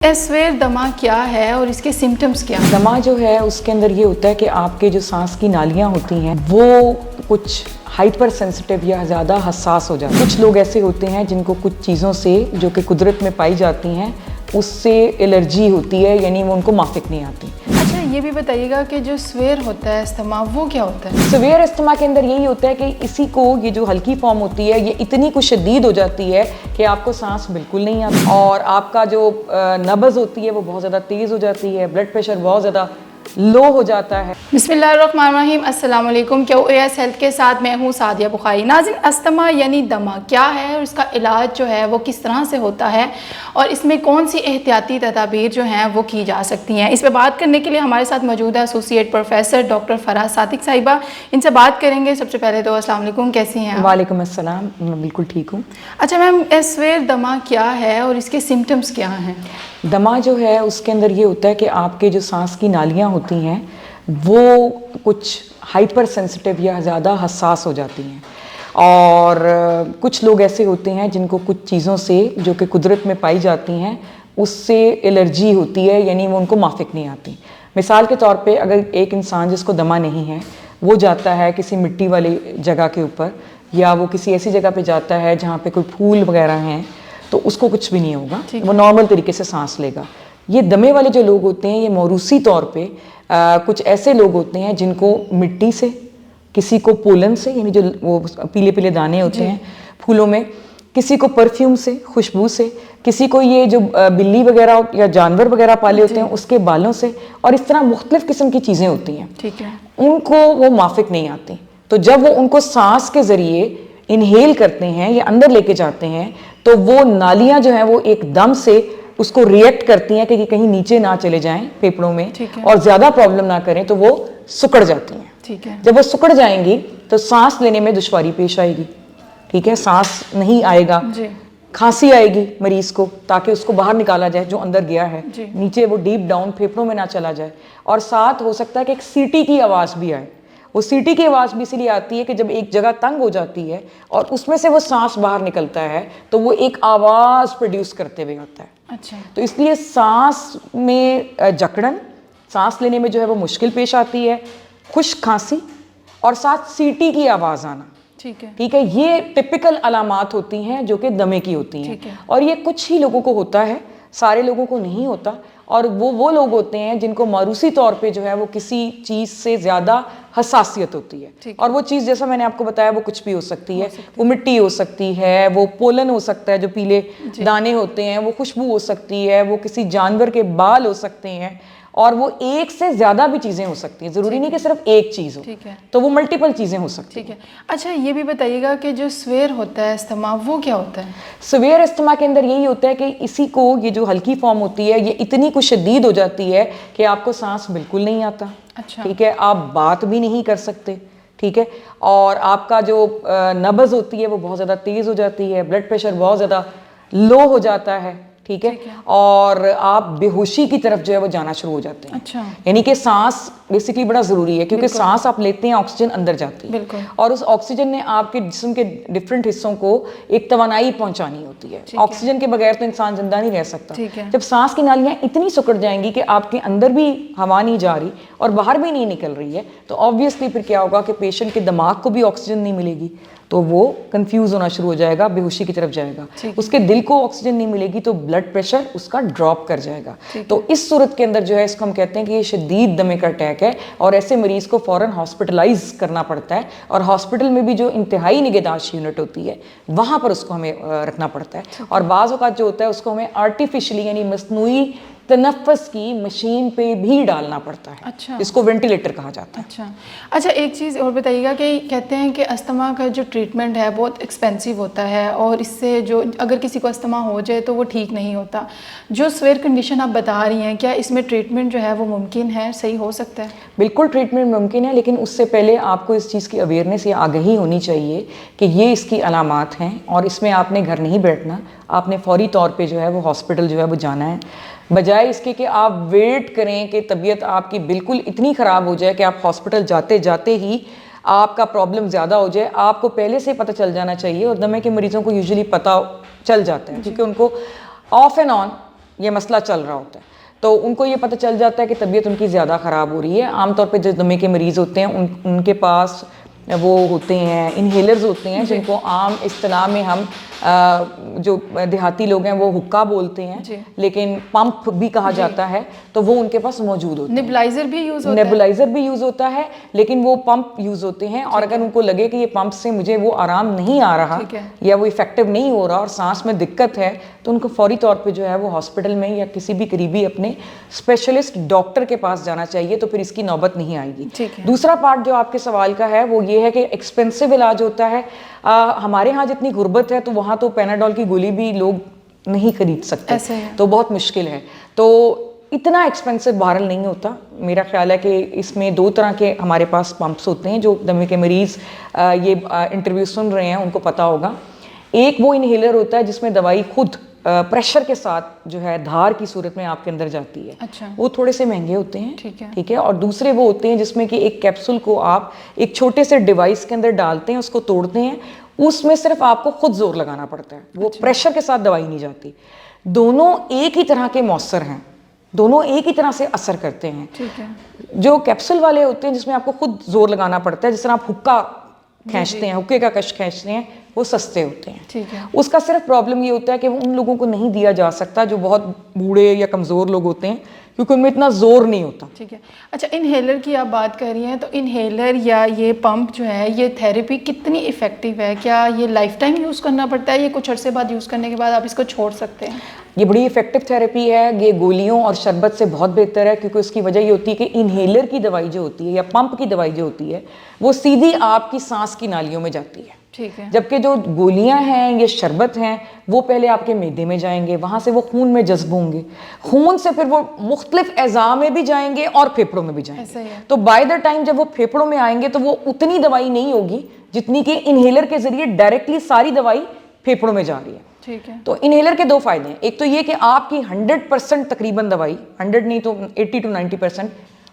सवेर दमा क्या है और इसके सिम्टम्स क्या हैं? दमा जो है उसके अंदर ये होता है कि आपके जो सांस की नालियाँ होती हैं वो कुछ हाइपर सेंसिटिव या ज़्यादा हसास हो जाती हैं। कुछ लोग ऐसे होते हैं जिनको कुछ चीज़ों से जो कि कुदरत में पाई जाती हैं उससे एलर्जी होती है, यानी वो उनको माफिक नहीं आती। अच्छा, ये भी बताइएगा कि जो सवेर होता है अस्थमा वो क्या होता है? सवेर अस्थमा के अंदर यही होता है कि इसी को ये जो हल्की फॉर्म होती है ये इतनी कुछ शदीद हो जाती है कि आपको सांस बिल्कुल नहीं आती और आपका जो नब्ज़ होती है वो बहुत ज़्यादा तेज़ हो जाती है, ब्लड प्रेशर बहुत ज़्यादा लो हो जाता है। बिस्मिल्लाहिर्रहमानिर्रहीम, अस्सलाम वालेकुम। QAS हेल्थ के साथ मैं हूँ सादिया बुखारी। नाज़रीन, अस्थमा यानी दमा क्या है और इसका इलाज जो है वो किस तरह से होता है और इसमें कौन सी एहतियाती तदाबीर जो हैं वो की जा सकती हैं, इस पर बात करने के लिए हमारे साथ मौजूद है associate professor doctor Faraz Sadiq साहिबा। इनसे बात करेंगे। सबसे पहले तो अस्सलाम वालेकुम, कैसी हैं आप? वालेकुम अस्सलाम, मैं बिल्कुल ठीक हूँ। अच्छा मैम, सवेर दमा क्या है और इसके सिम्टम्स क्या हैं? दमा जो है उसके अंदर ये होता है कि आपके जो सांस की नालियाँ होती हैं वो कुछ हाइपर सेंसिटिव या ज़्यादा हसास हो जाती हैं और कुछ लोग ऐसे होते हैं जिनको कुछ चीज़ों से जो कि कुदरत में पाई जाती हैं उससे एलर्जी होती है, यानी वो उनको माफिक नहीं आती। मिसाल के तौर पे अगर एक इंसान जिसको दमा नहीं है वो जाता है किसी मिट्टी वाली जगह के ऊपर या वो किसी ऐसी जगह पे जाता है जहाँ पे कोई फूल वगैरह हैं तो उसको कुछ भी नहीं होगा, वो नॉर्मल तरीके से सांस लेगा। ये दमे वाले जो लोग होते हैं ये मौरूसी तौर पे कुछ ऐसे लोग होते हैं जिनको मिट्टी से, किसी को पोलन से, यानी जो वो पीले पीले दाने होते हैं फूलों में, किसी को परफ्यूम से, खुशबू से, किसी को ये जो बिल्ली वगैरह या जानवर वगैरह पाले होते हैं उसके बालों से, और इस तरह मुख्तलिफ किस्म की चीज़ें होती हैं। ठीक है। उनको वो माफिक नहीं आती, तो जब वो उनको सांस के ज़रिए इनहेल करते हैं या अंदर लेके जाते हैं तो वो नालियाँ जो हैं वो एकदम से उसको रिएक्ट करती हैं कि कहीं नीचे ना चले जाएं फेफड़ों में और ज़्यादा प्रॉब्लम ना करें, तो वो सुकड़ जाती हैं। ठीक है। जब वो सुकड़ जाएंगी तो सांस लेने में दुश्वारी पेश आएगी। ठीक है, सांस नहीं आएगा, खांसी आएगी मरीज को, ताकि उसको बाहर निकाला जाए जो अंदर गया है, नीचे वो डीप डाउन फेफड़ों में ना चला जाए। और साथ हो सकता है कि एक सीटी की आवाज़ भी आए। वो सीटी की आवाज़ भी इसलिए आती है कि जब एक जगह तंग हो जाती है और उसमें से वो सांस बाहर निकलता है तो वो एक आवाज़ प्रोड्यूस करते हुए होता है। अच्छा। तो इसलिए सांस में जकड़न, सांस लेने में जो है वो मुश्किल पेश आती है, खुश्क खांसी और साथ सीटी की आवाज़ आना। ठीक है। ठीक है, ये टिपिकल अलामात होती हैं जो कि दमे की होती हैं और ये कुछ ही लोगों को होता है, सारे लोगों को नहीं होता। और वो लोग होते हैं जिनको मारूसी तौर पे जो है वो किसी चीज़ से ज़्यादा हसासियत होती है, और वो चीज़ जैसा मैंने आपको बताया वो कुछ भी हो सकती है। वो मिट्टी हो सकती है, वो पोलन हो सकता है जो पीले दाने होते हैं, वो खुशबू हो सकती है, वो किसी जानवर के बाल हो सकते हैं, और वो एक से ज़्यादा भी चीज़ें हो सकती हैं। ज़रूरी नहीं कि सिर्फ एक चीज़ हो, तो वो मल्टीपल चीज़ें हो सकती हैं। ठीक है। अच्छा, ये भी बताइएगा कि जो सवेर होता है अस्थमा वो क्या होता है? सवेर अस्थमा के अंदर यही होता है कि इसी को ये जो हल्की फॉर्म होती है ये इतनी कुछ शदीद हो जाती है कि आपको सांस बिल्कुल नहीं आता। अच्छा। ठीक है, आप बात भी नहीं कर सकते। ठीक है, और आपका जो नब्ज़ होती है वो बहुत ज़्यादा तेज़ हो जाती है, ब्लड प्रेशर बहुत ज़्यादा लो हो जाता है। ठीक है, और आप बेहोशी की तरफ जो है वो जाना शुरू हो जाते हैं। अच्छा। यानी कि सांस बेसिकली बड़ा ज़रूरी है, क्योंकि सांस आप लेते हैं, ऑक्सीजन अंदर जाती है और उस ऑक्सीजन ने आपके जिस्म के डिफरेंट हिस्सों को एक तवानाई पहुंचानी होती है। ऑक्सीजन के बगैर तो इंसान जिंदा नहीं रह सकता। जब सांस की नालियाँ इतनी सुकड़ जाएंगी कि आपके अंदर भी हवा नहीं जा रही और बाहर भी नहीं निकल रही है, तो ऑब्वियसली फिर क्या होगा कि पेशेंट के दिमाग को भी ऑक्सीजन नहीं मिलेगी, तो वो कंफ्यूज होना शुरू हो जाएगा, बेहोशी की तरफ जाएगा। उसके दिल को ऑक्सीजन नहीं मिलेगी तो ब्लड प्रेशर उसका ड्रॉप कर जाएगा। तो इस सूरत के अंदर जो है इसको हम कहते हैं कि ये शदीद दमे का अटैक है और ऐसे मरीज को फ़ौरन हॉस्पिटलाइज करना पड़ता है, और हॉस्पिटल में भी जो इंतहाई निगहदाश्त यूनिट होती है वहाँ पर उसको हमें रखना पड़ता है। और बाज़ औक़ात जो होता है उसको हमें आर्टिफिशली यानी मसनूई तनफ़्फ़ुस की मशीन पे भी डालना पड़ता है। अच्छा। इसको वेंटिलेटर कहा जाता है। अच्छा, एक चीज़ और बताइएगा कि कहते हैं कि अस्थमा का जो ट्रीटमेंट है बहुत एक्सपेंसिव होता है और इससे जो अगर किसी को अस्थमा हो जाए तो वो ठीक नहीं होता। जो सवेर कंडीशन आप बता रही हैं, क्या इसमें ट्रीटमेंट जो है वो मुमकिन है, सही हो सकता है? बिल्कुल ट्रीटमेंट मुमकिन है, लेकिन उससे पहले आपको इस चीज़ की अवेयरनेस या आगाही होनी चाहिए कि ये इसकी अलामात हैं और इसमें आपने घर नहीं बैठना, आपने फौरी तौर पे जो है वो हॉस्पिटल जो है वो जाना है, बजाय इसके कि आप वेट करें कि तबीयत आपकी बिल्कुल इतनी ख़राब हो जाए कि आप हॉस्पिटल जाते जाते ही आपका प्रॉब्लम ज़्यादा हो जाए। आपको पहले से पता चल जाना चाहिए, और दमे के मरीज़ों को यूजुअली पता चल जाता है क्योंकि उनको ऑफ एंड ऑन ये मसला चल रहा होता है, तो उनको ये पता चल जाता है कि तबीयत उनकी ज़्यादा ख़राब हो रही है। आमतौर पे जो दमे के मरीज़ होते हैं उनके पास वो होते हैं इन्हेलर्स होते हैं, जिनको आम इस्तिलाह में हम जो देहाती लोग हैं वो हुक्का बोलते हैं, लेकिन पंप भी कहा जाता है, तो वो उनके पास मौजूद होते हैं। नेबुलाइजर भी यूज़ होता है? नेबुलाइजर भी यूज़ होता है, लेकिन वो पंप यूज़ होते हैं। और अगर उनको लगे कि ये पंप से मुझे वो आराम नहीं आ रहा या वो इफेक्टिव नहीं हो रहा और सांस में दिक्कत है, तो उनको फौरी तौर पे जो है वो हॉस्पिटल में या किसी भी करीबी अपने स्पेशलिस्ट डॉक्टर के पास जाना चाहिए, तो फिर इसकी नौबत नहीं आएगी। दूसरा पार्ट जो आपके सवाल का है वो ये है कि एक्सपेंसिव इलाज होता है। हमारे यहाँ जितनी गुर्बत है तो वहाँ तो पैनाडोल की गोली भी लोग नहीं खरीद सकते, तो बहुत मुश्किल है। तो इतना एक्सपेंसिव बहरहाल नहीं होता। मेरा ख्याल है कि इसमें 2 तरह के हमारे पास पंप्स होते हैं, जो दमे के मरीज़ ये इंटरव्यू सुन रहे हैं उनको पता होगा। एक वो इन्हेलर होता है जिसमें दवाई खुद प्रेशर के साथ जो है धार की सूरत में आपके अंदर जाती है। अच्छा। वो थोड़े से महंगे होते हैं, ठीक है। और दूसरे वो होते हैं जिसमें कि एक कैप्सूल को आप एक छोटे से डिवाइस के अंदर डालते हैं, उसको तोड़ते हैं, उसमें सिर्फ आपको खुद जोर लगाना पड़ता है, वो प्रेशर के साथ दवाई नहीं जाती। दोनों एक ही तरह के मौसर हैं, दोनों एक ही तरह से असर करते हैं। ठीक है। जो कैप्सूल वाले होते हैं जिसमें आपको खुद जोर लगाना पड़ता है, जिस तरह आप हुक्का खींचते हैं, हुक्के का कश खींचते हैं, वो सस्ते होते हैं। ठीक है। उसका सिर्फ प्रॉब्लम ये होता है कि वो उन लोगों को नहीं दिया जा सकता जो बहुत बूढ़े या कमज़ोर लोग होते हैं, क्योंकि उनमें इतना जोर नहीं होता। ठीक है। अच्छा, इन्हेलर की आप बात कर रही हैं, तो इन्हेलर या ये पंप जो है, ये थेरेपी कितनी इफ़ेक्टिव है? क्या ये लाइफ टाइम यूज़ करना पड़ता है, ये कुछ अरसे बाद यूज़ करने के बाद आप इसको छोड़ सकते हैं? ये बड़ी इफेक्टिव थेरेपी है। ये गोलियों और शरबत से बहुत बेहतर है, क्योंकि उसकी वजह ये होती है कि इन्हेलर की दवाई जो होती है या पंप की दवाई जो होती है वो सीधी आपकी सांस की नालियों में जाती है। ठीक है। जबकि जो गोलियां हैं, ये शरबत हैं, वो पहले आपके मैदे में जाएंगे, वहाँ से वो खून में जज्ब होंगे, खून से फिर वो मुख्तलिफ अज़ा में भी जाएंगे और फेफड़ों में भी जाएंगे। तो बाय द टाइम जब वो फेफड़ों में आएंगे तो वो उतनी दवाई नहीं होगी जितनी कि इन्हेलर के जरिए डायरेक्टली सारी दवाई फेफड़ों में जा रही है। ठीक है। तो इन्हेलर के 2 फायदे हैं। एक तो ये कि आपकी 100% तकरीबन दवाई, 100 नहीं तो 80 to 90%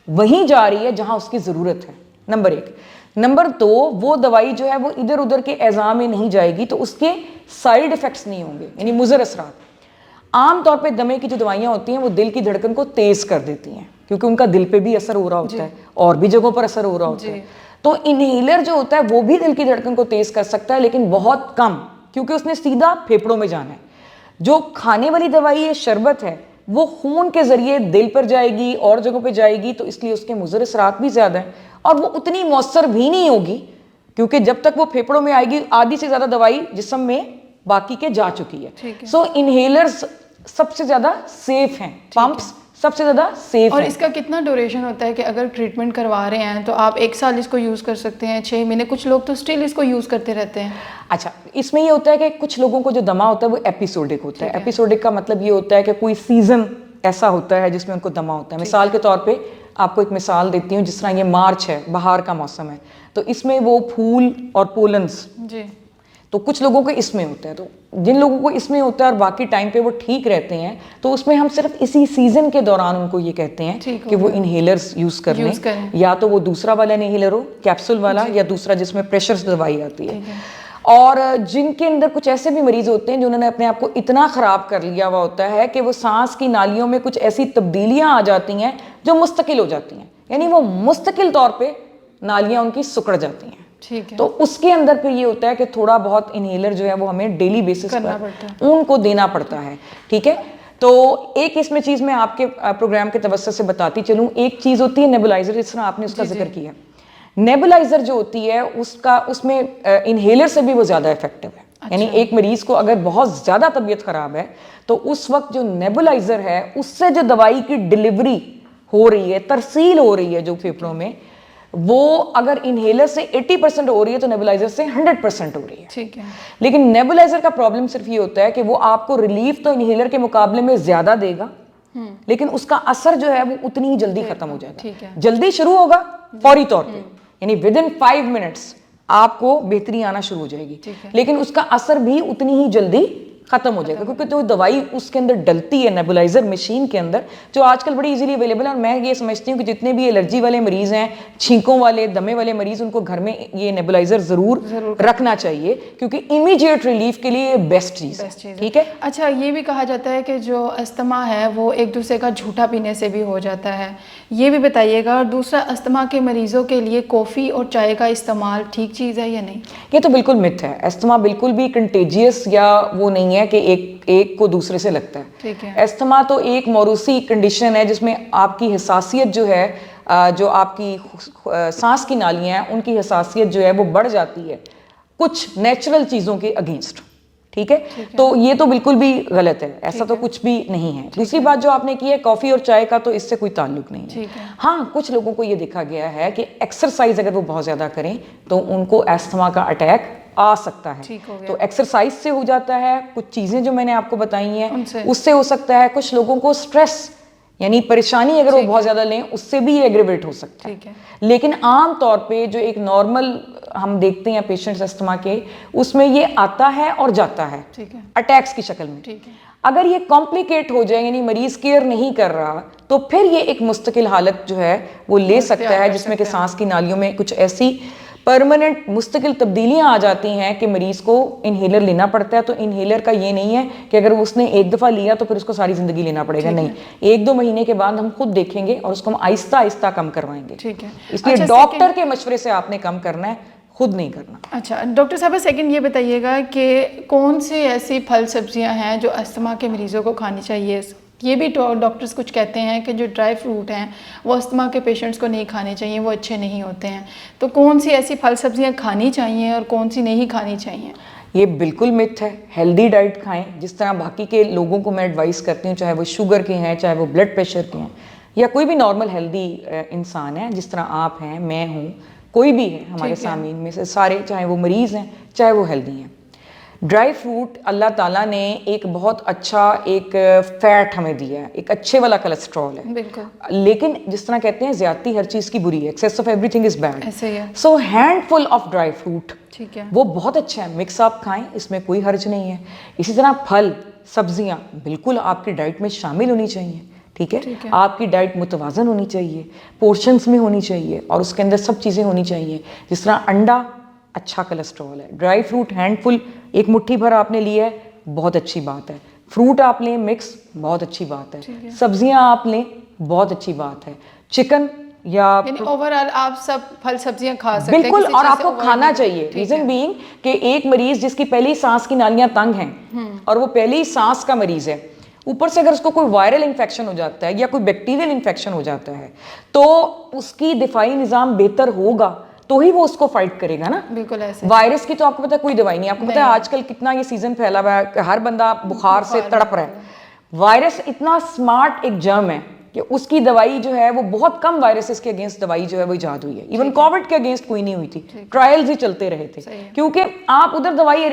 वहीं जा रही है जहां उसकी ज़रूरत है, नंबर 1। नंबर 2, वो दवाई जो है वो इधर उधर के एज़ा में नहीं जाएगी, तो उसके साइड इफ़ेक्ट्स नहीं होंगे, यानी मुज़र असरात। आम तौर पे दमे की जो दवाइयाँ होती हैं वो दिल की धड़कन को तेज़ कर देती हैं, क्योंकि उनका दिल पे भी असर हो रहा होता है और भी जगहों पर असर हो रहा होता है। तो इन्हेलर जो होता है वो भी दिल की धड़कन को तेज़ कर सकता है, लेकिन बहुत कम, क्योंकि उसने सीधा फेफड़ों में जाना है। जो खाने वाली दवाई है, शरबत है, वो खून के जरिए दिल पर जाएगी और जगहों पे जाएगी, तो इसलिए उसके मुज़र असरात भी ज़्यादा हैं और वो उतनी मौसर भी नहीं होगी, क्योंकि जब तक वो फेफड़ों में आएगी आधी से ज़्यादा दवाई जिस्म में बाकी के जा चुकी है। सो इन्हेलर्स सबसे ज़्यादा सेफ हैं, पंप्स सबसे ज़्यादा सेफ और है। इसका कितना ड्यूरेशन होता है कि अगर ट्रीटमेंट करवा रहे हैं तो आप 1 साल इसको यूज़ कर सकते हैं, 6 महीने, कुछ लोग तो स्टिल इसको यूज़ करते रहते हैं? अच्छा, इसमें ये होता है कि कुछ लोगों को जो दमा होता है वो एपिसोडिक होता है। एपिसोडिक का मतलब ये होता है कि कोई सीज़न ऐसा होता है जिसमें उनको दमा होता है। मिसाल के तौर पे आपको एक मिसाल देती हूँ, जिस तरह ये मार्च है, बाहर का मौसम है, तो इसमें वो फूल और पोलन्स जी, तो कुछ लोगों को इसमें होता है। तो जिन लोगों को इसमें होता है और बाकी टाइम पे वो ठीक रहते हैं, तो उसमें हम सिर्फ इसी सीजन के दौरान उनको ये कहते हैं कि वो इन्हेलर्स यूज़ कर लें, या तो वो दूसरा वाला इन्हेलर हो, कैप्सूल वाला, या दूसरा जिसमें प्रेशर से दवाई आती है। और जिनके अंदर कुछ ऐसे भी मरीज होते हैं जिन्होंने अपने आप को इतना ख़राब कर लिया हुआ होता है कि वो सांस की नालियों में कुछ ऐसी तब्दीलियाँ आ जाती हैं जो मुस्तकिल हो जाती हैं, यानी वो मुस्तकिल तौर पे नालियाँ उनकी सिकुड़ जाती हैं। ठीक है। तो उसके अंदर फिर ये होता है कि थोड़ा बहुत इन्हेलर जो है वो हमें डेली बेसिस पर उनको देना पड़ता है। ठीक है। तो एक इसमें चीज़ मैं आपके प्रोग्राम के तवज्जो से बताती चलूँ। एक चीज़ होती है नेबुलाइजर, जिस तरह आपने उसका जिक्र किया। नेबुलाइजर जो होती है उसमें इन्हेलर से भी वो ज़्यादा इफेक्टिव है। यानी एक मरीज को अगर बहुत ज़्यादा तबीयत ख़राब है तो उस वक्त जो नेबुलाइजर है उससे जो दवाई की डिलीवरी हो रही है, तरसील हो रही है जो फेफड़ों में, वो अगर इन्हेलर से 80% हो रही है तो नेबुलाइजर से 100% हो रही है। ठीक है। लेकिन नेबुलाइजर का प्रॉब्लम सिर्फ ये होता है कि वो आपको रिलीफ तो इन्हेलर के मुकाबले में ज़्यादा देगा, लेकिन उसका असर जो है वो उतनी ही जल्दी खत्म हो जाएगा। जल्दी शुरू होगा फौरी तौर पे, यानी विदिन 5 मिनट्स आपको बेहतरी आना शुरू हो जाएगी, लेकिन उसका असर भी उतनी ही जल्दी खत्म हो जाएगा, क्योंकि जो दवाई उसके अंदर डलती है नेबुलाइजर मशीन के अंदर, जो आजकल बड़ी इजीली अवेलेबल है। और मैं ये समझती हूँ कि जितने भी एलर्जी वाले मरीज हैं, छींकों वाले, दमे वाले मरीज, उनको घर में ये नेबुलाइजर जरूर रखना चाहिए, क्योंकि इमीडिएट रिलीफ के लिए बेस्ट चीज़ है। ठीक है। अच्छा, ये भी कहा जाता है कि जो अस्थमा है वो एक दूसरे का झूठा पीने से भी हो जाता है, ये भी बताइएगा। और दूसरा, अस्थमा के मरीजों के लिए कॉफ़ी और चाय का इस्तेमाल ठीक चीज़ है या नहीं? ये तो बिल्कुल मिथ है। अस्थमा बिल्कुल भी कंटेजियस या वो नहीं है कि एक को दूसरे से लगता है। ठीक है। अस्थमा तो एक मौरूसी कंडीशन है जिसमें आपकी हसासियत जो है, जो आपकी सांस की नालियां हैं, उनकी हसासियत जो है वो बढ़ जाती है कुछ नेचुरल चीज़ों के अगेंस्ट। ठीक है। तो ये तो बिल्कुल भी गलत है, ऐसा तो कुछ भी नहीं है। दूसरी बात जो आपने की है कॉफ़ी और चाय का, तो इससे कोई ताल्लुक नहीं है। हाँ, कुछ लोगों को ये देखा गया है कि एक्सरसाइज अगर वो बहुत ज़्यादा करें तो उनको अस्थमा का अटैक आ सकता है। तो एक्सरसाइज से हो जाता है, कुछ चीज़ें जो मैंने आपको बताई हैं उससे हो सकता है। कुछ लोगों को स्ट्रेस यानी परेशानी अगर वो बहुत ज़्यादा लें, उससे भी एग्रेवेट हो सकता है। लेकिन आम तौर पे जो एक नॉर्मल हम देखते हैं पेशेंट्स अस्थमा के, उसमें ये आता है और जाता है अटैक्स की शक्ल में। अगर ये कॉम्प्लिकेट हो जाए, यानी मरीज केयर नहीं कर रहा, तो फिर ये एक मुस्तकिल हालत जो है वो ले सकता है, जिसमें कि सांस की नालियों में कुछ ऐसी परमानेंट मुस्तकिल तब्दीलियां आ जाती हैं कि मरीज को इन्हेलर लेना पड़ता है। तो इन्हेलर का ये नहीं है कि अगर उसने एक दफ़ा लिया तो फिर उसको सारी ज़िंदगी लेना पड़ेगा, नहीं। 1-2 महीने के बाद हम खुद देखेंगे और उसको हम आहिस्ता आहिस्ता कम करवाएंगे। ठीक है। इसलिए डॉक्टर के मशवरे से आपने कम करना है, खुद नहीं करना। अच्छा डॉक्टर साहब, सेकंड ये बताइएगा कि कौन सी ऐसी फल सब्जियां हैं जो अस्थमा के मरीज़ों को खानी चाहिए? ये भी डॉक्टर्स कुछ कहते हैं कि जो ड्राई फ्रूट हैं वो अस्थमा के पेशेंट्स को नहीं खाने चाहिए, वो अच्छे नहीं होते हैं। तो कौन सी ऐसी फल सब्जियां खानी चाहिए और कौन सी नहीं खानी चाहिए? ये बिल्कुल मिथ है। हेल्दी डाइट खाएं, जिस तरह बाकी के लोगों को मैं एडवाइस करती हूँ, चाहे वो शुगर के हैं, चाहे वो ब्लड प्रेशर के हैं, या कोई भी नॉर्मल हेल्दी इंसान है, जिस तरह आप हैं, मैं हूँ, कोई भी है हमारे सामीन में से सारे, चाहे वो मरीज़ हैं चाहे वो हेल्दी हैं। ड्राई फ्रूट अल्लाह ताला ने एक बहुत अच्छा एक फैट हमें दिया है, एक अच्छे वाला कोलेस्ट्रॉल है। बिल्कुल। लेकिन जिस तरह कहते हैं ज्यादती हर चीज़ की बुरी है, excess of everything is bad. ऐसे ही है। So handful of dry fruit, ठीक है, वो बहुत अच्छा है, मिक्स आप खाएं, इसमें कोई हर्ज नहीं है। इसी तरह फल सब्जियां बिल्कुल आपकी डाइट में शामिल होनी चाहिए। ठीक है। आपकी डाइट मुतवाजन होनी चाहिए, पोर्शंस में होनी चाहिए, और उसके अंदर सब चीज़ें होनी चाहिए। जिस तरह अंडा अच्छा कोलेस्ट्रॉल है, ड्राई फ्रूट हैंडफुल, एक मुट्ठी भर आपने लिया है, बहुत अच्छी बात है। फ्रूट आप लें मिक्स, बहुत अच्छी बात है। सब्जियां आप लें, बहुत अच्छी बात है। चिकन या ओवरऑल आप सब फल सब्जियां खा सकते हैं बिल्कुल, और आपको खाना चाहिए। रीजन बीइंग कि एक मरीज जिसकी पहली सांस की नालियां तंग हैं और वो पहली सांस का मरीज है, ऊपर से अगर उसको कोई वायरल इन्फेक्शन हो जाता है या कोई बैक्टीरियल इन्फेक्शन हो जाता है, तो उसकी दिफाई निज़ाम बेहतर होगा तो ही वो उसको फाइट करेगा ना। बिल्कुल ऐसे। वायरस की तो आपको पता है कोई दवाई नहीं। आपको पता है आजकल कितना ये सीजन फैला हुआ है, हर बंदा बुखार से तड़प रहा है। वायरस इतना स्मार्ट एक जर्म है कि उसकी दवाई जो है वो बहुत कम वायरसेस के अगेंस्ट दवाई जो है वो इजाद हुई है। इवन कोविड के अगेंस्ट कोई नहीं हुई थी, ट्रायल्स ही चलते रहे थे, क्योंकि आप उधर दवाई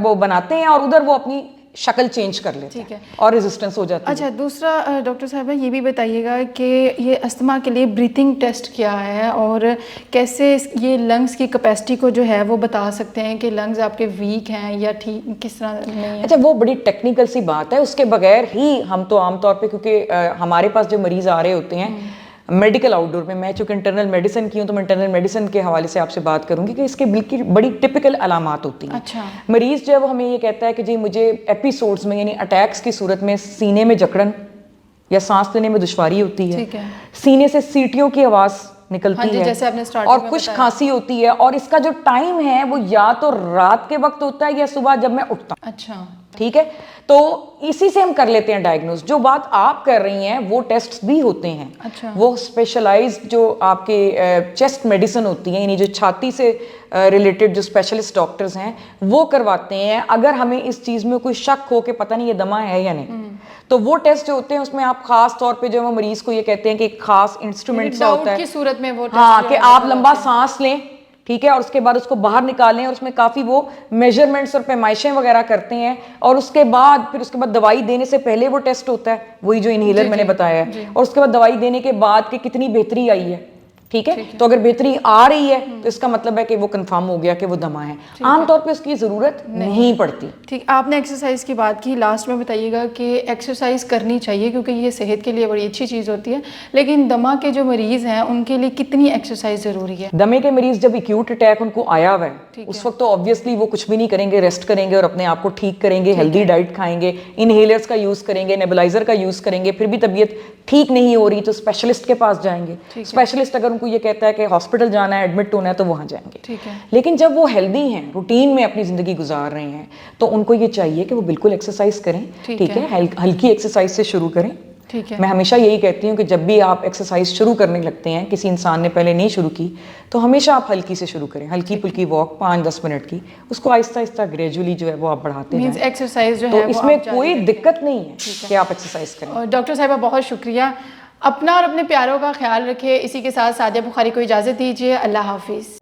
वो बनाते हैं और उधर वो अपनी शक्ल चेंज कर लेते हैं और रेजिस्टेंस हो जाती है। अच्छा, दूसरा डॉक्टर साहब ये भी बताइएगा कि ये अस्थमा के लिए ब्रीथिंग टेस्ट क्या है और कैसे ये लंग्स की कैपेसिटी को जो है वो बता सकते हैं कि लंग्स आपके वीक हैं या ठीक किस तरह नहीं है? अच्छा, वो बड़ी टेक्निकल सी बात है, उसके बगैर ही हम तो आमतौर पे, क्योंकि हमारे पास जो मरीज आ रहे होते हैं मेडिकल आउटडोर में, मैं चूँकि इंटरनल मेडिसिन की हूँ तो मैं इंटरनल मेडिसिन के हवाले से आपसे बात करूँगी कि इसके बिल्कुल बड़ी टिपिकल अलामात होती हैं। अच्छा। मरीज़ जो है वो हमें ये कहता है कि जी मुझे एपिसोड्स में यानी अटैक्स की सूरत में सीने में जकड़न या सांस लेने में दुश्वारी होती है, सीने से सीटियों की आवाज़ निकलती है, जैसे आपने और कुछ खांसी होती है, और इसका जो टाइम है वो या तो रात के वक्त होता है या सुबह जब मैं उठता हूँ। अच्छा, ठीक है। तो इसी से हम कर लेते हैं डायग्नोज। जो बात आप कर रही हैं वो टेस्ट भी होते हैं। अच्छा। वो स्पेशलाइज्ड जो आपके चेस्ट मेडिसिन होती है, यानी जो छाती से रिलेटेड जो स्पेशलिस्ट डॉक्टर्स हैं वो करवाते हैं। अगर हमें इस चीज़ में कोई शक हो कि पता नहीं ये दमा है या नहीं, तो वो टेस्ट जो होते हैं उसमें आप खास तौर पे जो मरीज को ये कहते हैं कि खास इंस्ट्रूमेंट सा होता है की सूरत में वो हाँ, कि आप लंबा सांस लें, ठीक है, और उसके बाद उसको बाहर निकालें, और उसमें काफ़ी वो मेजरमेंट्स और पैमाइशें वगैरह करते हैं, और उसके बाद फिर उसके बाद दवाई देने से पहले वो टेस्ट होता है, वही जो इनहेलर मैंने बताया है, और उसके बाद दवाई देने के बाद कि कितनी बेहतरी आई है, ठीक है, तो अगर बेहतरी आ रही है तो इसका मतलब है कि वो कंफर्म हो गया कि वो दमा है। आमतौर पे उसकी ज़रूरत नहीं पड़ती। ठीक, आपने एक्सरसाइज की बात की, लास्ट में बताइएगा कि एक्सरसाइज करनी चाहिए क्योंकि ये सेहत के लिए बड़ी अच्छी चीज़ होती है, लेकिन दमा के जो मरीज़ हैं उनके लिए कितनी एक्सरसाइज ज़रूरी है? दमे के मरीज जब एक्यूट अटैक उनको आया हुआ है उस वक्त तो ऑब्वियसली वो कुछ भी नहीं करेंगे, रेस्ट करेंगे और अपने आप को ठीक करेंगे, हेल्दी डाइट खाएंगे, इनहेलर्स का यूज़ करेंगे, नेबुलाइजर का यूज़ करेंगे। फिर भी तबीयत ठीक नहीं हो रही तो स्पेशलिस्ट के पास जाएंगे। स्पेशलिस्ट अगर उनको ये कहता है कि हॉस्पिटल जाना है, एडमिट होना है, तो वहाँ जाएंगे। ठीक है। लेकिन जब वो हेल्दी हैं, रूटीन में अपनी ज़िंदगी गुजार रहे हैं, तो उनको ये चाहिए कि वो बिल्कुल एक्सरसाइज करें। ठीक है, हल्की एक्सरसाइज से शुरू करें। ठीक है। मैं हमेशा यही कहती हूँ कि जब भी आप एक्सरसाइज शुरू करने लगते हैं, किसी इंसान ने पहले नहीं शुरू की, तो हमेशा आप हल्की से शुरू करें, हल्की फुल्की वॉक 5-10 मिनट की, उसको आहिस्ता आहिस्ता ग्रेजुअली जो है वो आप बढ़ाते हैं। एक्सरसाइज जो तो है इसमें कोई दिक्कत नहीं है कि आप एक्सरसाइज करें। और डॉक्टर साहिबा बहुत शुक्रिया, अपना और अपने प्यारों का ख्याल रखिए। इसी के साथ सादिया बुखारी को इजाज़त दीजिए। अल्लाह हाफिज़।